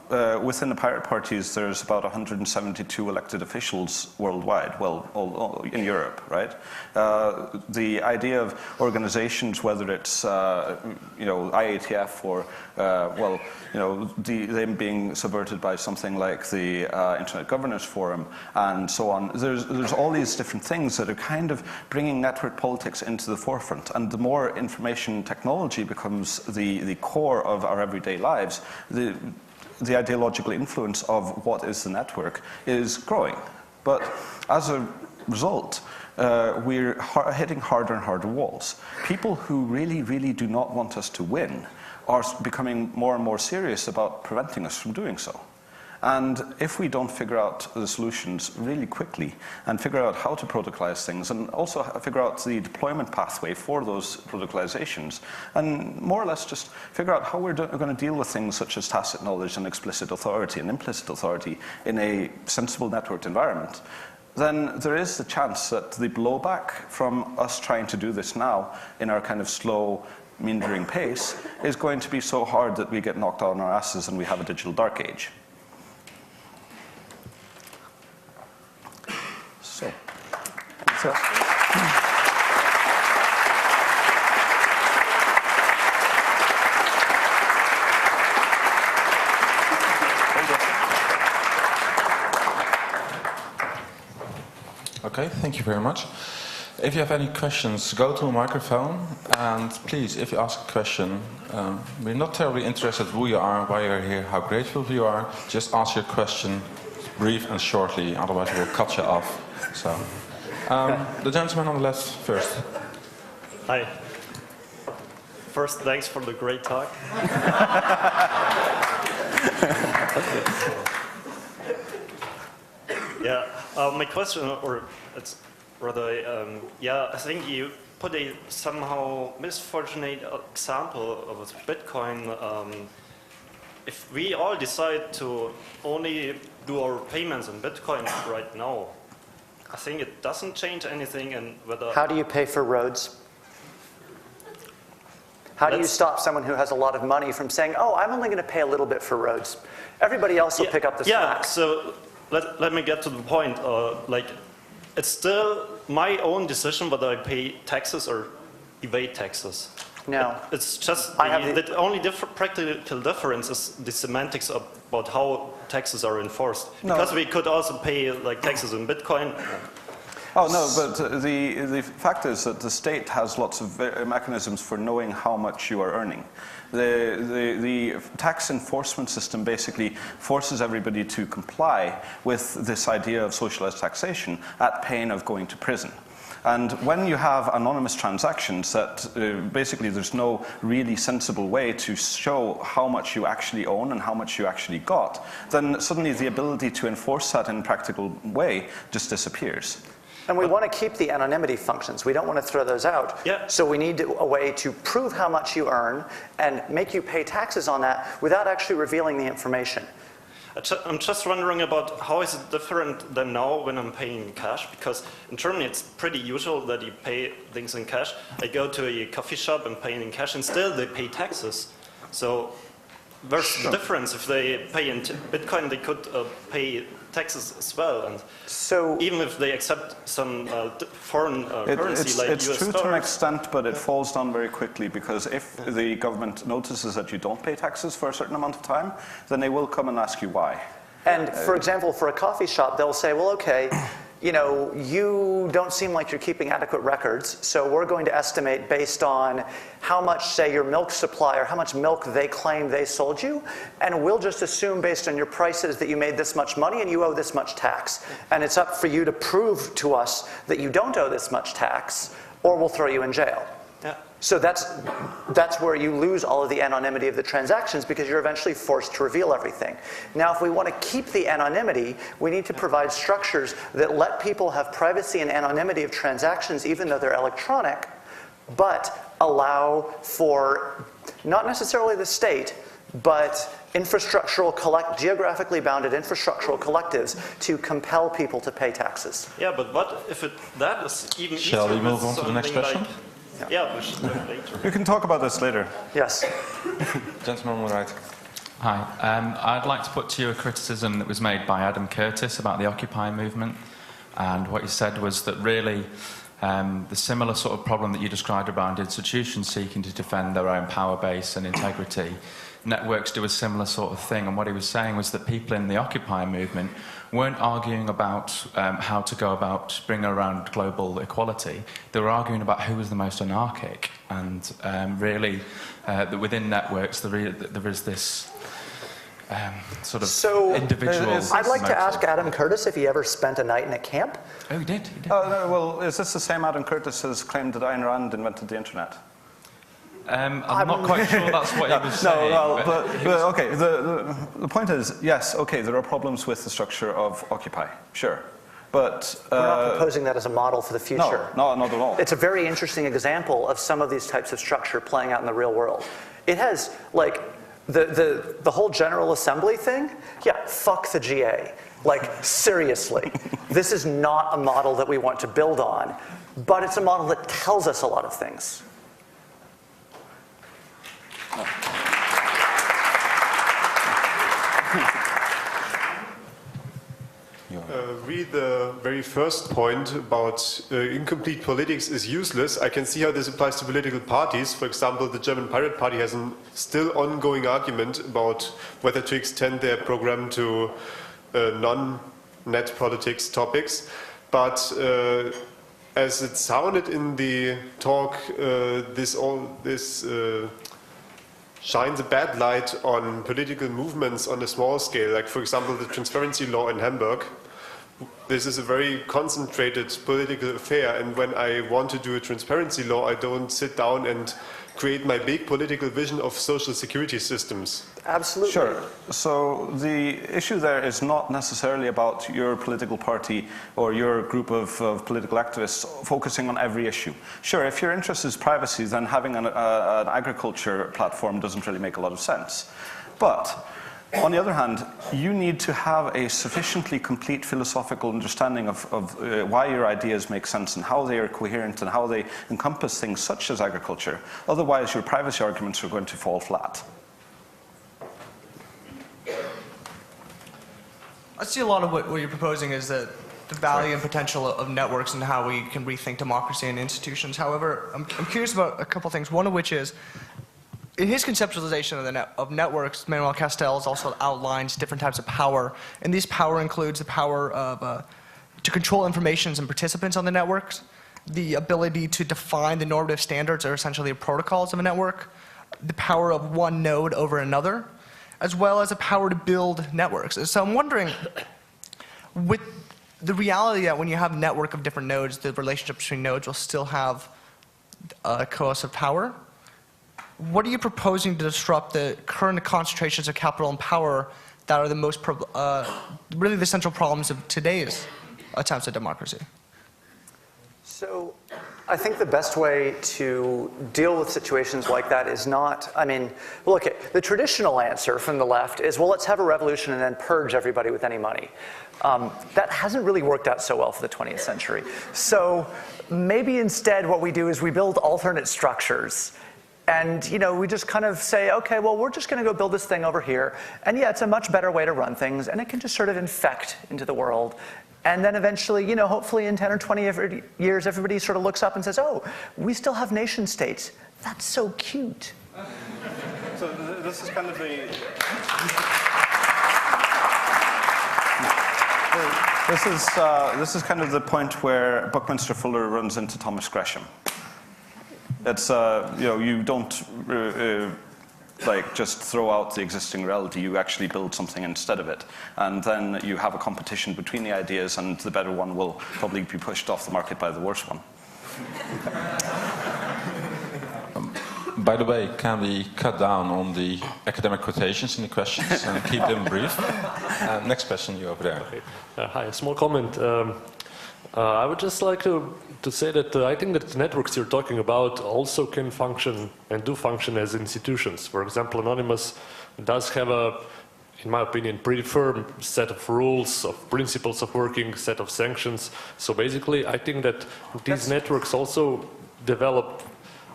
within the pirate parties, there's about 172 elected officials worldwide, well, all in Europe, right? The idea of organizations, whether it's, IATF or, them being subverted by something like the Internet Governance Forum and so on, there's all these different things that are kind of bringing network politics into the forefront. And the more information technology becomes the core of our everyday lives, the ideological influence of what is the network is growing. But as a result, we're hitting harder and harder walls. People who really, really do not want us to win are becoming more and more serious about preventing us from doing so. And if we don't figure out the solutions really quickly and figure out how to protocolize things and also figure out the deployment pathway for those protocolizations and more or less just figure out how we're going to deal with things such as tacit knowledge and explicit authority and implicit authority in a sensible networked environment, then there is the chance that the blowback from us trying to do this now in our kind of slow, meandering pace is going to be so hard that we get knocked on our asses and we have a digital dark age. So. Okay, thank you very much. If you have any questions, go to a microphone, and please, if you ask a question, we're not terribly interested who you are, why you're here, how grateful you are. Just ask your question brief and shortly, otherwise we'll cut you off. So. The gentleman on the left first. Hi. First, thanks for the great talk. Yeah, my question, or it's rather, I think you put a somehow misfortunate example of Bitcoin. If we all decide to only do our payments in Bitcoin right now, I think it doesn't change anything. And whether how do you pay for roads? How do you stop someone who has a lot of money from saying, oh, I'm only going to pay a little bit for roads? Everybody else will pick up the slack. Yeah, so let me get to the point. It's still my own decision whether I pay taxes or evade taxes. No. It's just the only practical difference is the semantics about how taxes are enforced. No. Because we could also pay taxes in Bitcoin. Oh no, but the fact is that the state has lots of mechanisms for knowing how much you are earning. The tax enforcement system basically forces everybody to comply with this idea of socialized taxation at pain of going to prison. And when you have anonymous transactions that basically there's no really sensible way to show how much you actually own and how much you actually got, then suddenly the ability to enforce that in a practical way just disappears. And we want to keep the anonymity functions. We don't want to throw those out. Yeah. So we need a way to prove how much you earn and make you pay taxes on that without actually revealing the information. I'm just wondering about how is it different than now when I'm paying in cash? Because in Germany it's pretty usual that you pay things in cash. I go to a coffee shop and pay in cash and still they pay taxes. So where's the difference? If they pay in Bitcoin, they could pay taxes as well. And So even if they accept some foreign currency like it's US true dollars. to an extent, but it falls down very quickly, because if the government notices that you don't pay taxes for a certain amount of time, then they will come and ask you why. And for example, for a coffee shop, they'll say, well, okay, you know, you don't seem like you're keeping adequate records, so we're going to estimate based on how much, say, your milk supplier, how much milk they claim they sold you, and we'll just assume based on your prices that you made this much money and you owe this much tax. And it's up for you to prove to us that you don't owe this much tax, or we'll throw you in jail. Yeah. So that's where you lose all of the anonymity of the transactions, because you're eventually forced to reveal everything. Now, if we want to keep the anonymity, we need to provide structures that let people have privacy and anonymity of transactions, even though they're electronic, but allow for not necessarily the state, but geographically bounded infrastructural collectives to compel people to pay taxes. Yeah, but what if that is even easier? Shall we move with on to the next something question? Yeah, we should do it later. We can talk about this later. Yes. Gentleman on the right. Hi. I'd like to put to you a criticism that was made by Adam Curtis about the Occupy movement. And what he said was that really the similar sort of problem that you described around institutions seeking to defend their own power base and integrity, networks do a similar sort of thing. And what he was saying was that people in the Occupy movement weren't arguing about how to go about bringing around global equality. They were arguing about who was the most anarchic. And really, that within networks, there is this sort of individual... I'd like to ask Adam Curtis if he ever spent a night in a camp. Oh, he did. Oh, no, well, is this the same Adam Curtis who's claimed that Ayn Rand invented the internet? I'm not quite sure that's what he was saying. No, but okay, the point is, yes, okay, there are problems with the structure of Occupy, sure. But we're not proposing that as a model for the future. No, not at all. It's a very interesting example of some of these types of structure playing out in the real world. It has, like, the whole General Assembly thing, yeah, fuck the GA. Like, seriously. This is not a model that we want to build on, but it's a model that tells us a lot of things. Read the very first point about incomplete politics is useless. I can see how this applies to political parties. For example, the German Pirate Party has a still ongoing argument about whether to extend their program to non-net politics topics. But as it sounded in the talk, this shines a bad light on political movements on a small scale, like, for example, the transparency law in Hamburg. This is a very concentrated political affair, and when I want to do a transparency law, I don't sit down and create my big political vision of social security systems. Absolutely. Sure. So the issue there is not necessarily about your political party or your group of political activists focusing on every issue. Sure, if your interest is privacy, then having an agriculture platform doesn't really make a lot of sense. But on the other hand, you need to have a sufficiently complete philosophical understanding of why your ideas make sense and how they are coherent and how they encompass things such as agriculture. Otherwise, your privacy arguments are going to fall flat. I see a lot of what you're proposing is that the value and potential of networks and how we can rethink democracy and institutions. However, I'm curious about a couple things, one of which is, in his conceptualization of networks, Manuel Castells also outlines different types of power, and this power includes the power of to control informations and participants on the networks, the ability to define the normative standards or essentially the protocols of a network, the power of one node over another, as well as the power to build networks. So I'm wondering, with the reality that when you have a network of different nodes, the relationship between nodes will still have coercive power. What are you proposing to disrupt the current concentrations of capital and power that are the most, really the central problems of today's attempts at democracy? So I think the best way to deal with situations like that is not, I mean, look, the traditional answer from the left is, well, let's have a revolution and then purge everybody with any money. That hasn't really worked out so well for the 20th century. So maybe instead what we do is we build alternate structures. And we just kind of say, okay, well, we're just going to go build this thing over here. And yeah, it's a much better way to run things, and it can just sort of infect into the world. And then eventually, hopefully in 10 or 20 years, everybody sort of looks up and says, oh, we still have nation states. That's so cute. So this is kind of this is kind of the point where Buckminster Fuller runs into Thomas Gresham. It's you don't just throw out the existing reality. You actually build something instead of it, and then you have a competition between the ideas, and the better one will probably be pushed off the market by the worse one. By the way, can we cut down on the academic quotations in the questions and keep them brief? Next question, you over there. Okay. Hi, a small comment. I would just like to say that I think that the networks you're talking about also can function and do function as institutions. For example, Anonymous does have in my opinion, pretty firm set of rules, of principles of working, set of sanctions. So basically, I think that these networks also develop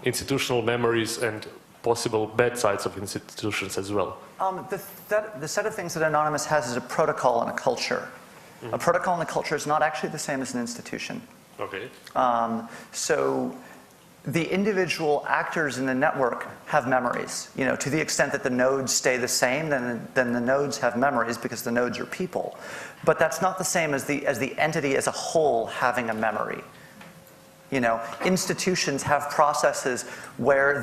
institutional memories and possible bad sides of institutions as well. The set of things that Anonymous has is a protocol and a culture. Mm-hmm. A protocol and a culture is not actually the same as an institution. Okay. So the individual actors in the network have memories. To the extent that the nodes stay the same, then the nodes have memories because the nodes are people. But that's not the same as the entity as a whole having a memory. Institutions have processes where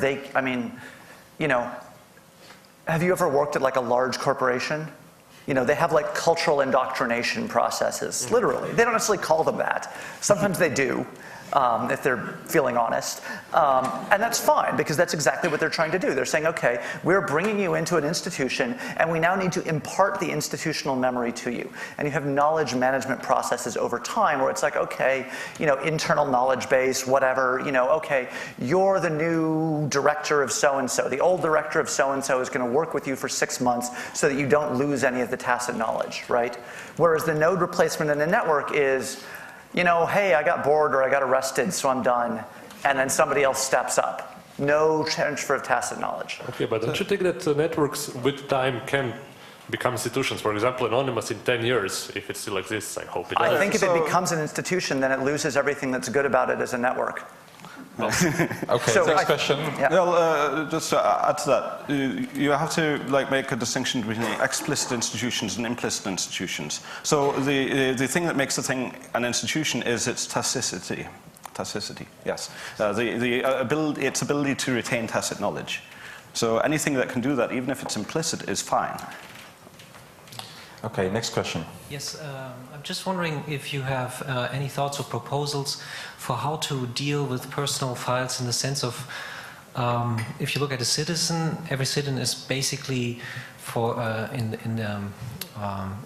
have you ever worked at like a large corporation? They have like cultural indoctrination processes, literally. They don't necessarily call them that. Sometimes they do, if they're feeling honest. And that's fine, because that's exactly what they're trying to do. They're saying, okay, we're bringing you into an institution, and we now need to impart the institutional memory to you. And you have knowledge management processes over time where it's like, okay, internal knowledge base, whatever, okay, you're the new director of so-and-so. The old director of so-and-so is going to work with you for 6 months so that you don't lose any of the tacit knowledge, right? Whereas the node replacement in a network is, hey, I got bored or I got arrested, so I'm done. And then somebody else steps up. No transfer of tacit knowledge. Okay, but don't you think that networks with time can become institutions? For example, Anonymous in 10 years, if it still exists, I hope it does. I think if it becomes an institution, then it loses everything that's good about it as a network. Okay, so next question. Yeah. Well, just to add to that, you have to make a distinction between explicit institutions and implicit institutions. So the thing that makes a thing an institution is its tacitity. Tacitity, yes. Its ability to retain tacit knowledge. So anything that can do that, even if it's implicit, is fine. Okay, next question. Yes, I'm just wondering if you have any thoughts or proposals for how to deal with personal files in the sense of, if you look at a citizen, every citizen is basically, in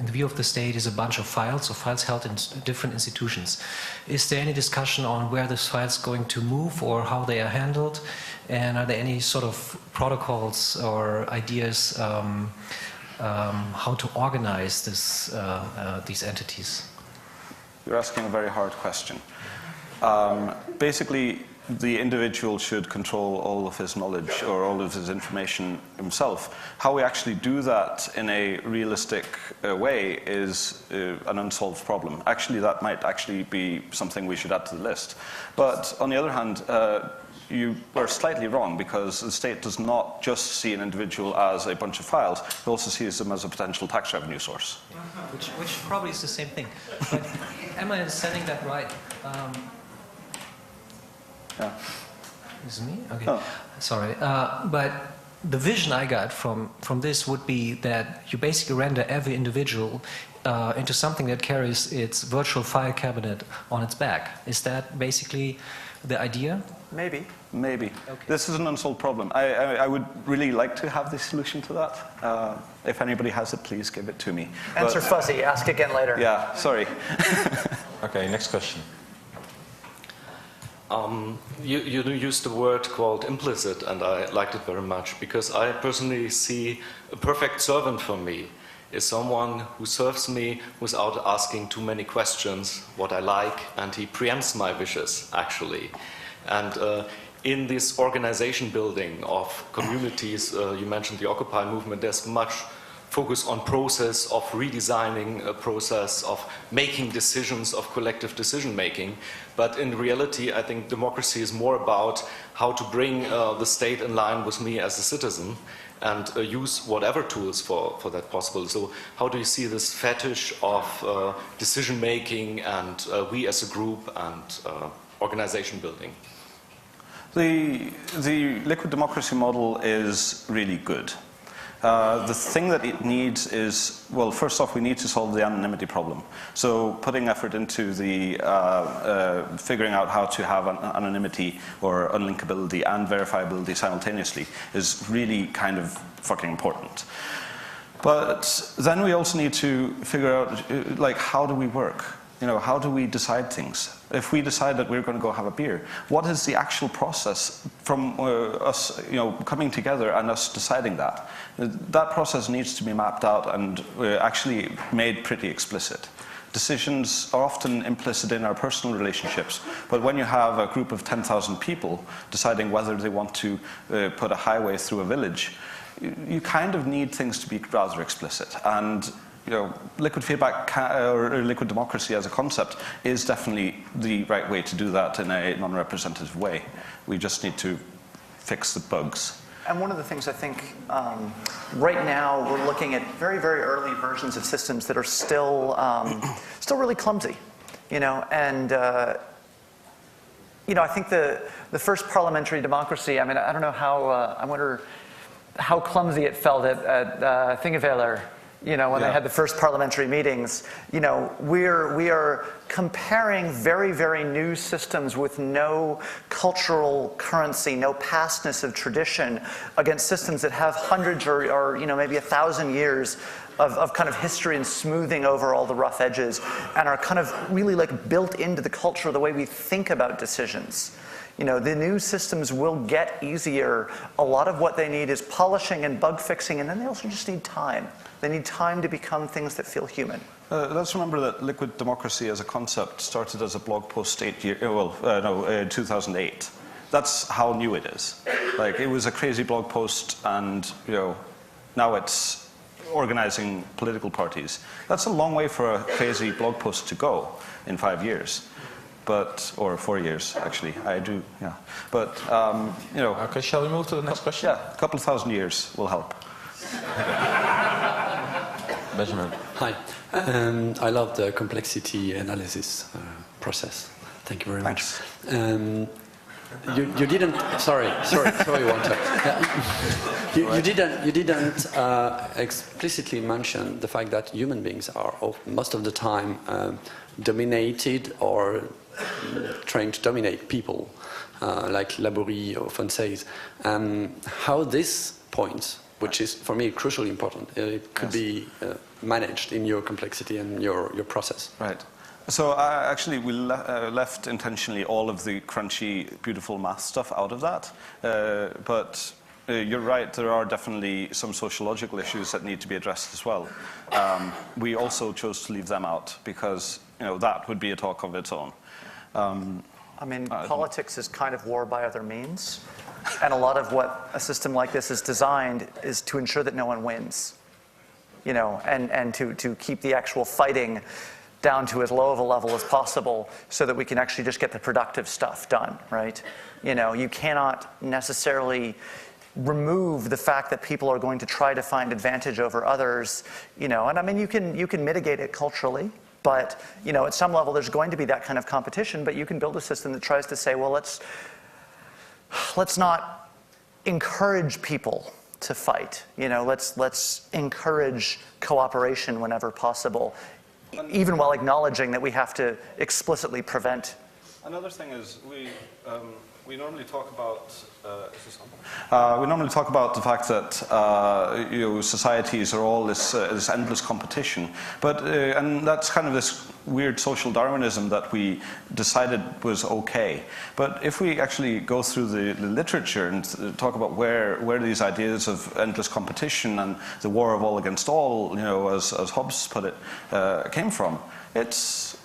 the view of the state, is a bunch of files, or files held in different institutions. Is there any discussion on where this file's going to move or how they are handled? And are there any sort of protocols or ideas how to organize these entities? You're asking a very hard question. Basically, the individual should control all of his knowledge or all of his information himself. How we actually do that in a realistic way is an unsolved problem. Actually, that might actually be something we should add to the list. But on the other hand, you were slightly wrong, because the state does not just see an individual as a bunch of files, it also sees them as a potential tax revenue source. Which probably is the same thing. But am I understanding that right? Yeah. Is it me? Okay. Oh. Sorry. But the vision I got from this would be that you basically render every individual into something that carries its virtual file cabinet on its back. Is that basically the idea? Maybe. Maybe. Okay. This is an unsolved problem. I would really like to have the solution to that. If anybody has it, please give it to me. Answer fuzzy. Ask again later. Yeah, sorry. Okay, next question. You used a word called implicit, and I liked it very much, because I personally see a perfect servant for me is someone who serves me without asking too many questions what I like, and he preempts my wishes, actually. And in this organization building of communities, you mentioned the Occupy movement, there's much focus on process of redesigning a process of making decisions, of collective decision making. But in reality, I think democracy is more about how to bring the state in line with me as a citizen and use whatever tools for that possible. So how do you see this fetish of decision making and we as a group and organization building? The liquid democracy model is really good. The thing that it needs is, well, first off, we need to solve the anonymity problem. So putting effort into the figuring out how to have anonymity or unlinkability and verifiability simultaneously is really kind of fucking important. But then we also need to figure out, like, how do we work? You know, how do we decide things? If we decide that we're going to go have a beer, what is the actual process from us, you know, coming together and us deciding that? That process needs to be mapped out and actually made pretty explicit. Decisions are often implicit in our personal relationships, but when you have a group of 10,000 people deciding whether they want to put a highway through a village, you kind of need things to be rather explicit. And you know, liquid feedback or liquid democracy as a concept is definitely the right way to do that in a non-representative way. We just need to fix the bugs. And one of the things I think right now we're looking at very, very early versions of systems that are still really clumsy, you know, and you know, I think the first parliamentary democracy. I mean, I don't know how. I wonder how clumsy it felt at Thingvellir. You know, when they had the first parliamentary meetings, you know, we are comparing very, very new systems with no cultural currency, no pastness of tradition against systems that have hundreds or you know, maybe 1,000 years of kind of history and smoothing over all the rough edges and are kind of really like built into the culture, the way we think about decisions. You know, the new systems will get easier. A lot of what they need is polishing and bug fixing, and then they also just need time. They need time to become things that feel human. Let's remember that liquid democracy as a concept started as a blog post 2008. That's how new it is. Like, it was a crazy blog post, and you know, now it's organizing political parties. That's a long way for a crazy blog post to go in 5 years. Or 4 years, actually. I do, yeah. But, you know. Okay, shall we move to the next question? Yeah, a couple of thousand years will help. Benjamin. Hi. I love the complexity analysis process. Thank you very much. You didn't. Sorry, Walter. You didn't explicitly mention the fact that human beings are most of the time dominated or trying to dominate people, like Laborie often says. How this point, which is for me crucially important, it could be managed in your complexity and your process. Right. So actually we left intentionally all of the crunchy, beautiful math stuff out of that. But you're right, there are definitely some sociological issues that need to be addressed as well. We also chose to leave them out because, you know, that would be a talk of its own. I mean, politics is kind of war by other means. And a lot of what a system like this is designed is to ensure that no one wins. You know, and to keep the actual fighting down to as low of a level as possible so that we can actually just get the productive stuff done, right? You know, you cannot necessarily remove the fact that people are going to try to find advantage over others, you know, and I mean, you can mitigate it culturally, but, you know, at some level there's going to be that kind of competition, but you can build a system that tries to say, well, let's not encourage people to fight, you know, let's encourage cooperation whenever possible, even while acknowledging that we have to explicitly prevent. Another thing is we normally talk about the fact that you know, societies are all this endless competition, but and that's kind of this weird social Darwinism that we decided was okay. But if we actually go through the literature and talk about where these ideas of endless competition and the war of all against all, you know, as Hobbes put it, came from, it's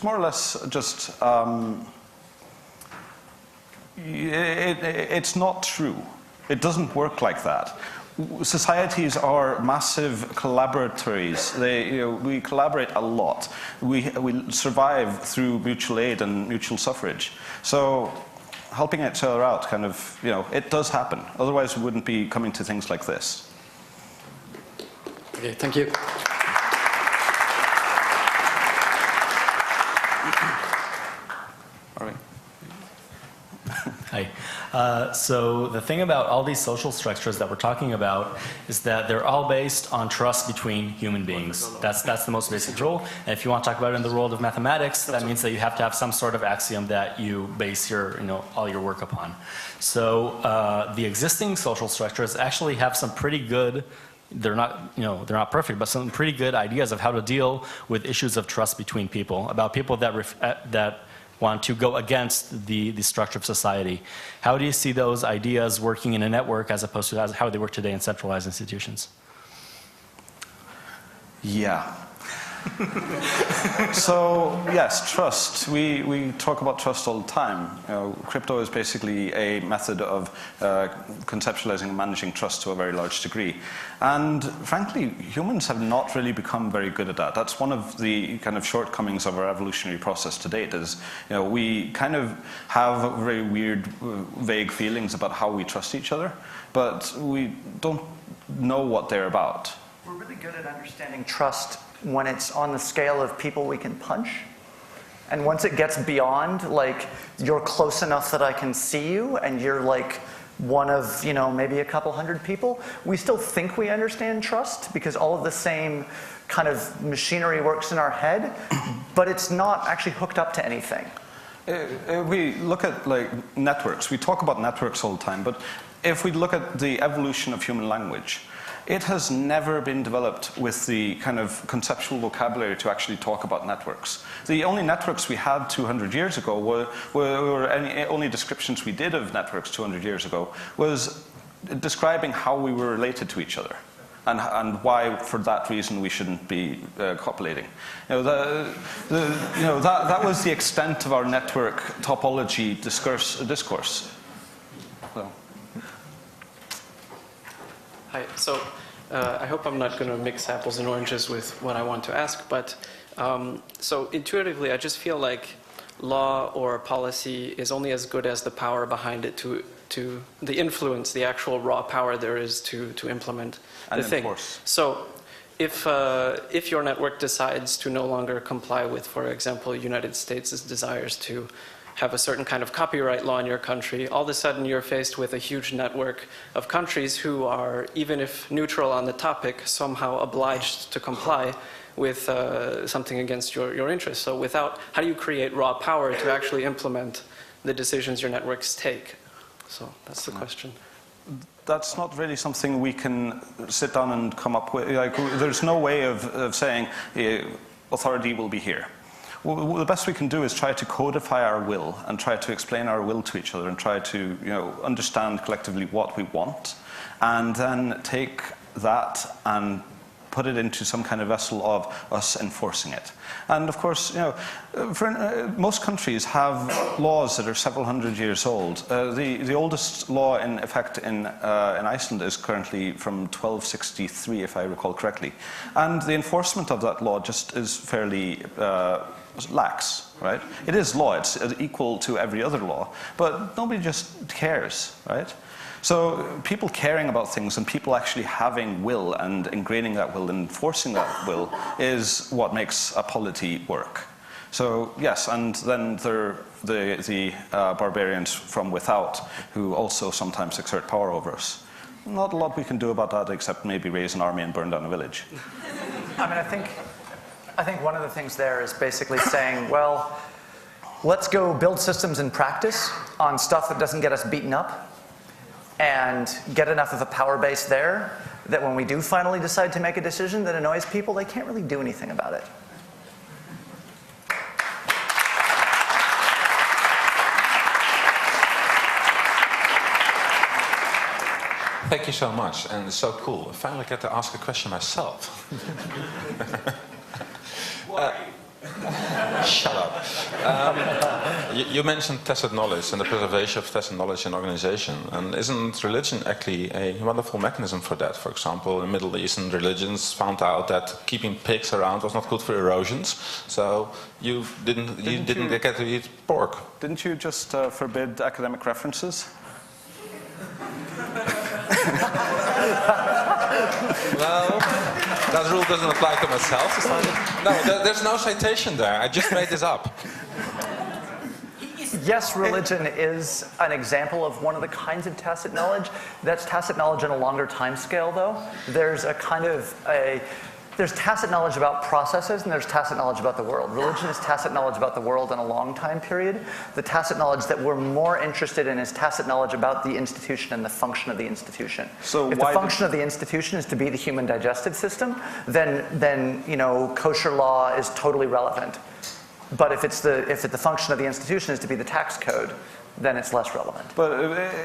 more or less just It's not true. It doesn't work like that. Societies are massive collaboratories. We collaborate a lot. We survive through mutual aid and mutual suffrage. So helping each other out, it does happen. Otherwise, we wouldn't be coming to things like this. Okay, thank you. All right. Hi. So the thing about all these social structures that we're talking about is that they're all based on trust between human beings. That's the most basic rule. And if you want to talk about it in the world of mathematics, that means that you have to have some sort of axiom that you base your, all your work upon. So the existing social structures actually have some pretty good, they're not perfect, but some pretty good ideas of how to deal with issues of trust between people, about people that want to go against the structure of society. How do you see those ideas working in a network as opposed to how they work today in centralized institutions? Yeah. So, yes, trust. We talk about trust all the time. Crypto is basically a method of conceptualizing and managing trust to a very large degree. And frankly, humans have not really become very good at that. That's one of the kind of shortcomings of our evolutionary process to date is, we kind of have very weird, vague feelings about how we trust each other, but we don't know what they're about. We're really good at understanding trust when it's on the scale of people we can punch. And once it gets beyond, like, you're close enough that I can see you, and you're like one of, maybe a couple hundred people, we still think we understand trust because all of the same kind of machinery works in our head, but it's not actually hooked up to anything. We look at networks. We talk about networks all the time, but if we look at the evolution of human language, it has never been developed with the kind of conceptual vocabulary to actually talk about networks. The only networks we had 200 years ago were only descriptions we did of networks 200 years ago was describing how we were related to each other and why, for that reason, we shouldn't be copulating. That was the extent of our network topology discourse. So. Hi. So I hope I'm not going to mix apples and oranges with what I want to ask, but so intuitively I just feel like law or policy is only as good as the power behind it to the influence, the actual raw power there is to implement the thing. So if your network decides to no longer comply with, for example, the United States' desires to have a certain kind of copyright law in your country, all of a sudden you're faced with a huge network of countries who are, even if neutral on the topic, somehow obliged to comply with something against your interests. So how do you create raw power to actually implement the decisions your networks take? So that's the question. That's not really something we can sit down and come up with. There's no way of saying authority will be here. Well, the best we can do is try to codify our will and try to explain our will to each other and try to understand collectively what we want, and then take that and put it into some kind of vessel of us enforcing it. And of course, most countries have laws that are several hundred years old. The oldest law in effect in Iceland is currently from 1263, if I recall correctly. And the enforcement of that law just is fairly lax, right? It is law, it's equal to every other law, but nobody just cares, right? So people caring about things and people actually having will and ingraining that will and enforcing that will is what makes a polity work. So yes, and then there are the barbarians from without who also sometimes exert power over us. Not a lot we can do about that except maybe raise an army and burn down a village. I think one of the things there is basically saying, well, let's go build systems in practice on stuff that doesn't get us beaten up and get enough of a power base there that when we do finally decide to make a decision that annoys people, they can't really do anything about it. Thank you so much, and it's so cool. I finally get to ask a question myself. Shut up. You mentioned tacit knowledge and the preservation of tacit knowledge in organization. And isn't religion actually a wonderful mechanism for that? For example, in Middle Eastern religions found out that keeping pigs around was not good for erosions. So you didn't get to eat pork. Didn't you just forbid academic references? Well, that rule doesn't apply to myself. No, there's no citation there. I just made this up. Yes, religion is an example of one of the kinds of tacit knowledge. That's tacit knowledge on a longer time scale, though. There's there's tacit knowledge about processes, and there's tacit knowledge about the world. Religion is tacit knowledge about the world in a long time period. The tacit knowledge that we're more interested in is tacit knowledge about the institution and the function of the institution. So if the function of the institution is to be the human digestive system, then kosher law is totally relevant. But if the function of the institution is to be the tax code, then it's less relevant. But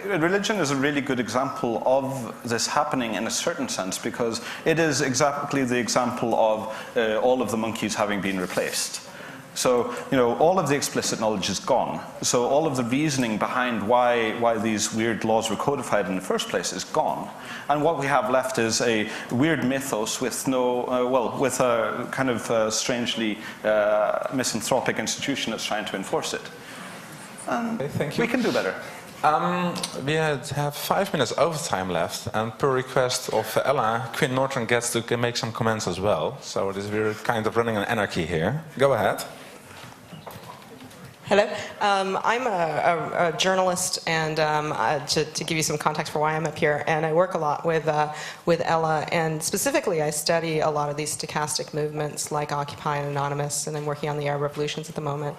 religion is a really good example of this happening in a certain sense, because it is exactly the example of all of the monkeys having been replaced. So, all of the explicit knowledge is gone. So all of the reasoning behind why these weird laws were codified in the first place is gone. And what we have left is a weird mythos with with a kind of strangely misanthropic institution that's trying to enforce it. Thank you. We can do better. We have 5 minutes overtime left, and per request of Ella, Quinn Norton gets to make some comments as well. So we're kind of running an anarchy here. Go ahead. Hello. I'm a journalist, and to give you some context for why I'm up here, and I work a lot with Ella, and specifically I study a lot of these stochastic movements like Occupy and Anonymous, and I'm working on the Arab revolutions at the moment.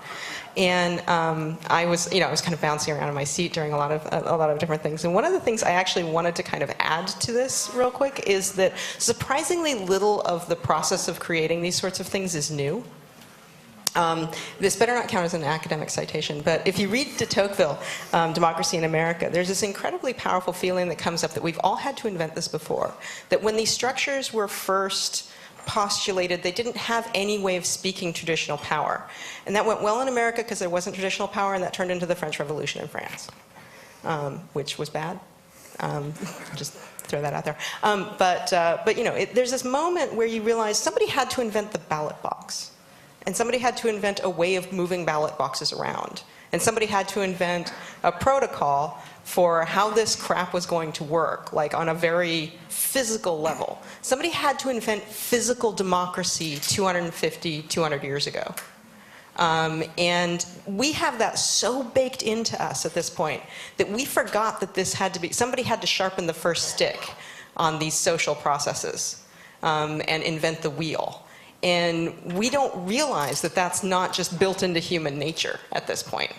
And I was kind of bouncing around in my seat during a lot of different things. And one of the things I actually wanted to kind of add to this real quick is that surprisingly little of the process of creating these sorts of things is new. This better not count as an academic citation, but if you read de Tocqueville, Democracy in America, there's this incredibly powerful feeling that comes up that we've all had to invent this before, that when these structures were first postulated, they didn't have any way of speaking traditional power. And that went well in America because there wasn't traditional power, and that turned into the French Revolution in France, which was bad. Just throw that out there. But there's this moment where you realize somebody had to invent the ballot box. And somebody had to invent a way of moving ballot boxes around. And somebody had to invent a protocol for how this crap was going to work, like on a very physical level. Somebody had to invent physical democracy 200 years ago. And we have that so baked into us at this point that we forgot that this had to be, somebody had to sharpen the first stick on these social processes and invent the wheel. And we don't realize that that's not just built into human nature at this point.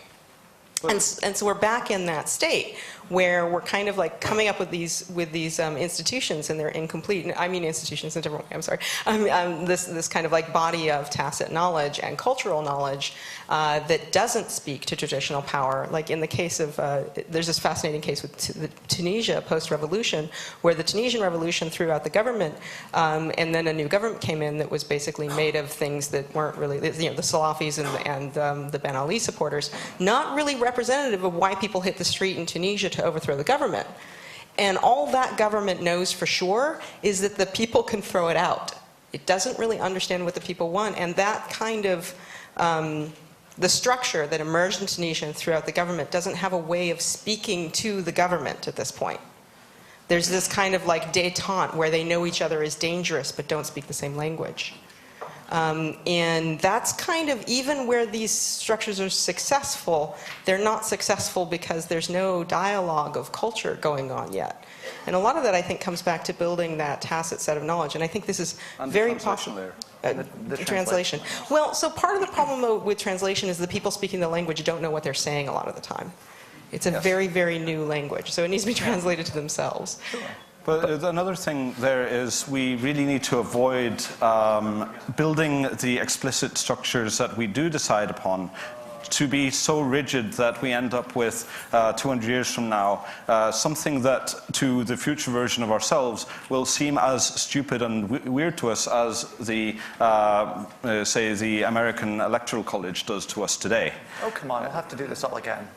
And so we're back in that state where we're kind of like coming up with these institutions, and they're incomplete. I mean institutions in a different way, I'm sorry. This kind of like body of tacit knowledge and cultural knowledge that doesn't speak to traditional power. Like in the case of, there's this fascinating case with Tunisia post-revolution, where the Tunisian revolution threw out the government, and then a new government came in that was basically made of things that weren't really, the Salafis and the Ben Ali supporters, not really representative of why people hit the street in Tunisia to overthrow the government. And all that government knows for sure is that the people can throw it out. It doesn't really understand what the people want, and that kind of the structure that emerged in Tunisia and throughout the government doesn't have a way of speaking to the government at this point. There's this kind of like détente where they know each other is dangerous but don't speak the same language. And that's kind of, even where these structures are successful, they're not successful because there's no dialogue of culture going on yet. And a lot of that, I think, comes back to building that tacit set of knowledge. And I think this is very possible. The translation. Well, so part of the problem with translation is the people speaking the language don't know what they're saying a lot of the time. It's a very, very new language, so it needs to be translated to themselves. Sure. But another thing there is we really need to avoid building the explicit structures that we do decide upon to be so rigid that we end up with 200 years from now something that to the future version of ourselves will seem as stupid and weird to us as the say the American Electoral College does to us today. Oh, come on, we'll have to do this all again.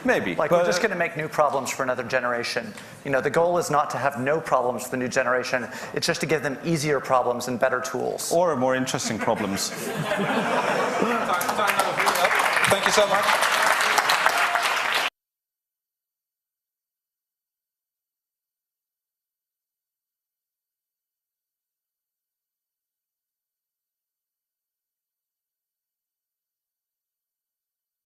Maybe. Like, we're just going to make new problems for another generation. You know, the goal is not to have no problems for the new generation. It's just to give them easier problems and better tools. Or more interesting problems. Thank you so much.